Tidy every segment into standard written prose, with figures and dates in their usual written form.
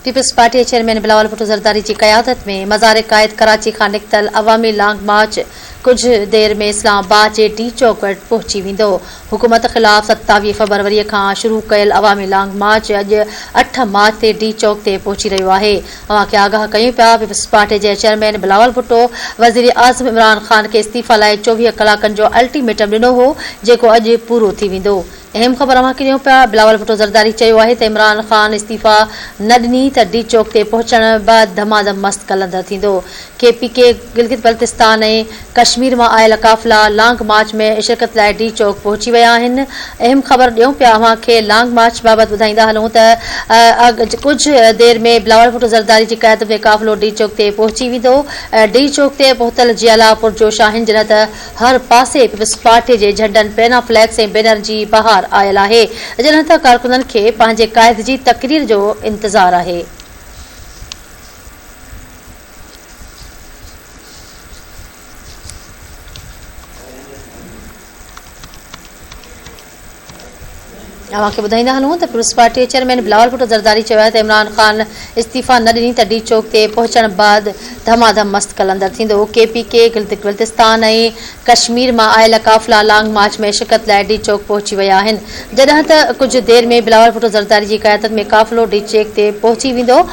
Peoples Party chairman Bilawal Bhutto Zardari की क़यादत में मज़ार क़ायद कराची खां निकतल अवामी लॉन्ग मार्च कुछ देर में इस्लामाबाद के डी चौक वटि पहुची वेंदो। हुकूमत ख़िलाफ़ 27 फरवरी खां शुरू कयल अवामी लॉन्ग मार्च अॼु 8 मार्च ते डी चौक ते पहुची रहियो आहे। अवां खे आगाह कयूं पिया पीपल्स पार्टी जे चेयरमैन बिलावल भुट्टो वज़ीर आज़म इमरान ख़ान खे इस्तीफ़ा लाइ 24 कलाकनि जो अल्टीमेटम ॾिनो हो, जेको अॼु पूरो थी वेंदो। अहम ख़बर अवां खे ॾियूं पिया। बिलावल भुट्टो ज़रदारी चयो आहे त इमरान ख़ान इस्तीफ़ा न ॾिनी त डी चौक ते पहुचण बैदि धमाधम मस्त कलंदर थींदो। KPK गिलगित बल्तिस्तान ऐं कश्मीर मां आयल काफ़िला लॉन्ग मार्च में शिरकत लाइ डी चौक पहुची विया आहिनि। अहम ख़बर ॾियूं पिया अवां खे लॉन्ग मार्च बाबति ॿुधाईंदा हलूं त कुझु देर में बिलावल भुट्टो ज़रदारी जी क़यादत में काफ़िलो डी चौक ते पहुची वेंदो। डी चौक ते पहुतल जियाला पुरजोश आहिनि, जिन त हर पासे पीपल्स पार्टी जे झंडनि पेना फ्लैग्स ऐं बैनर जी बहार आयल आहे, जिन त कारकुननि खे पंहिंजे क़ाइद जी तकरीर जो इंतज़ारु आहे। अवां खे ॿुधाईंदा हलूं त Peoples Party chairman Bilawal Bhutto Zardari चयो आहे त इमरान ख़ान इस्तीफ़ा न ॾिनी त डी चौक ते पहुचण बैदि धमाधम मस्त कलंदर थींदो। KPK गिलगित बल्तिस्तान ऐं कश्मीर मां आयल काफ़िला लॉन्ग मार्च में शिरकत लाइ डी चौक पहुची विया आहिनि, जॾहिं त कुझु देर में बिलावल भुट्टो ज़रदारी जी क़यादत में काफ़िलो डी चौक ते पहुची वेंदो।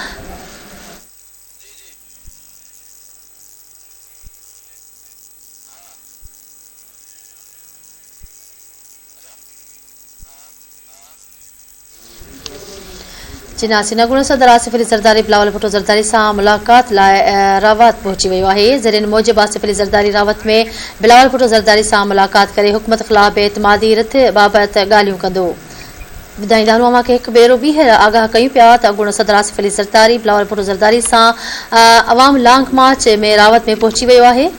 चिनासी नगुण सदर आसिफ अली ज़रदारी बिलावल भुट्टो ज़रदारी सां मुलाक़ात लाइ रावत पहुची वियो आहे। ज़रीन मूजिब आसिफ अली ज़रदारी रावत में बिलावल भुट्टो ज़रदारी सां मुलाक़ात करे हुकूमत ख़िलाफ़ बेइतमादी रिथ बाबति ॻाल्हियूं कंदो। ॿुधाईंदा हलूं अवां खे हिकु भेरो ॿीहर आगाह कयूं पिया त अॻूणो सदर आसिफ अली ज़रदारी बिलावल भुट्टो ज़रदारी सां अवाम लॉन्ग मार्च में रावत में पहुची वियो आहे।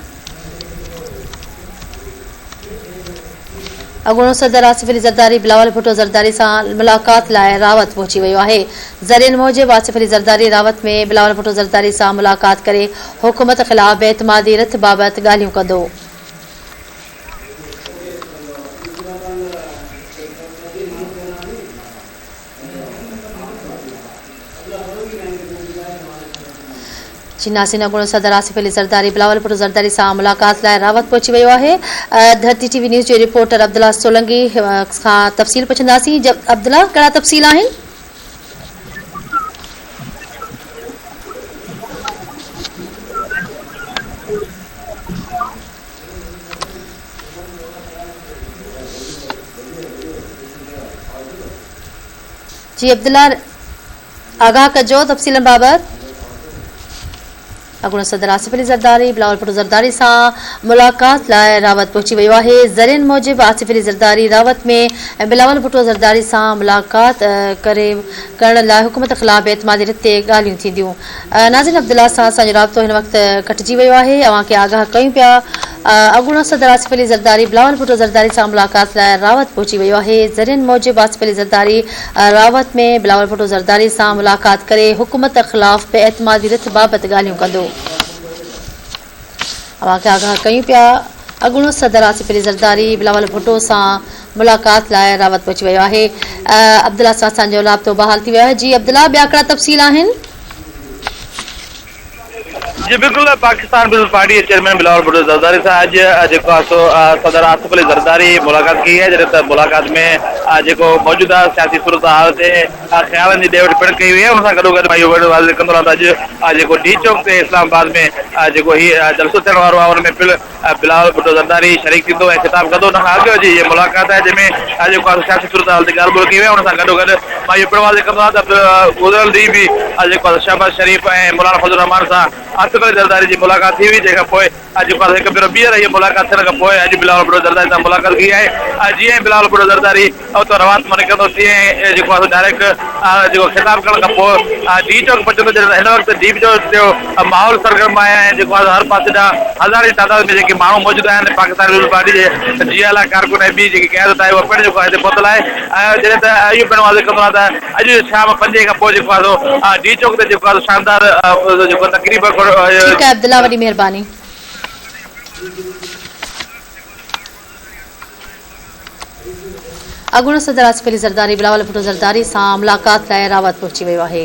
अॻूणो सदर आसिफ अली ज़रदारी बिलावल भुट्टो ज़रदारी सां मुलाक़ात लाइ रावत पहुची वियो आहे। ज़रीन मूजिब आसिफ अली ज़रदारी रावत में बिलावल भुट्टो ज़रदारी सां मुलाक़ात करे हुकूमत ख़िलाफ़ बेइतमादी रिथ बाबति ॻाल्हियूं कंदो। चिनासी नगुण सदर आसिफ अली ज़रदारी बिलावल भुट्टो ज़रदारी सां मुलाक़ात लाइ रावत पहुची वियो आहे। धरती TV न्यूज़ जे रिपोर्टर अब्दुल्ला सोलंगी खां तफ़सील पुछंदासीं। अब्दुल्ला, कहिड़ा तफ़सील आहिनि? जी अब्दुल्ला, आगाह कजो तफ़सीलनि बाबति। अॻूणो सदर आसिफ अली ज़रदारी बिलावल भुट्टो ज़रदारी सां मुलाक़ात लाइ रावत पहुची वियो आहे। ज़रीन मूजिब आसिफ अली ज़रदारी रावत में बिलावल भुट्टो ज़रदारी सां मुलाक़ात करण लाइ हुकूमत ख़िलाफ़ बेइतमादी रिथ ते ॻाल्हियूं थींदियूं। नाज़रीन, अब्दुल्ला सां असांजो राब्तो हिन वक़्तु कटिजी वियो आहे। अवां खे आगाह कयूं पिया अॻूणो सदर आसिफ अली ज़रदारी बिलावल भुट्टो ज़रदारी सां मुलाक़ात लाइ रावत पहुची वियो आहे। ज़रीन मूजिब आसिफ अली ज़रदारी रावत में बिलावल भुट्टो ज़रदारी सां मुलाक़ात करे हुकूमत ख़िलाफ़ बेइतमादी रिथ बाबति ॻाल्हियूं कंदो। अवां खे आगाह कयूं पिया अॻूणो सदर आसिफ अली ज़रदारी बिलावल भुट्टो सां मुलाक़ात लाइ रावत पहुची वियो आहे। अब्दुल्ला सां असांजो राब्तो बहाल थी वियो आहे। जी अब्दुल्ला, ॿिया कहिड़ा तफ़सील आहिनि? जी बिल्कुल, Pakistan Peoples Party chairman Bilawal Bhutto Zardari से आज सदर आसिफ अली ज़रदारी मुलाकात की है, जैसे मुलाकात में जो मौजूदा सियासी सूरत हाल से ख्याल की ॾे वठि पिण कई हुई है। उन गॾो गॾु मां इहो वाज़िह कंदो रहां त अॼु डी चौक ते इस्लामाबाद में जो ही जलसो थियण वारो आहे, उन में पिण बिलावल भुट्टो ज़रदारी शरीक थींदो ऐं ख़िताब कंदो। उन खां अॻु जी ये मुलाकात है जंहिंमें जेको सियासी सूरत हाल ते ॻाल्हि ॿोल कई हुई। उन सां गॾो गॾु मां इहो पिण वाज़िह कंदो आहियां त गुज़िरियल ॾींहुं बि जेको शहबाज़ शरीफ़ ऐं मौलाना फज़लुर रहमान सां आसिफ अली ज़रदारी जी मुलाक़ात थी हुई, जंहिंखां पोइ अॼु हिकु भेरो ॿीहर इहा मुलाक़ात थियण खां पोइ अॼु बिलावल भुट्टो ज़रदारी सां मुलाक़ात कई आहे। जीअं बिलावल भुट्टो ज़रदारी उतो रवात मां निकिरंदो, तीअं जेको आहे डायरेक्ट जेको ख़िताब करण खां पोइ डी चौक पहुचंदो। हिन वक़्तु डी चौक जो माहौल सरगर्म आहे ऐं जेको आहे हर पासे ॾांहुं हज़ार जी तादाद में जेके माण्हू मौजूदु आहिनि पाकिस्तान पीपल्स पार्टी जे जियाला कारकुन ऐं ॿी जेकी क़यादत आहे उहा पिण जेको आहे हिते पहुतल आहे। जॾहिं त इहो पिण वाज़िह कंदो आहियां त अॼु शाम 5 खां पोइ जेको आहे डी चौक ते जेको आहे शानदार जेको तक़रीब ठीक है अब्दुल्ला, वॾी महिरबानी। अॻूणो सदर आसिफ अली ज़रदारी बिलावल भुट्टो ज़रदारी सां मुलाक़ात लाइ रावत पहुची वियो आहे।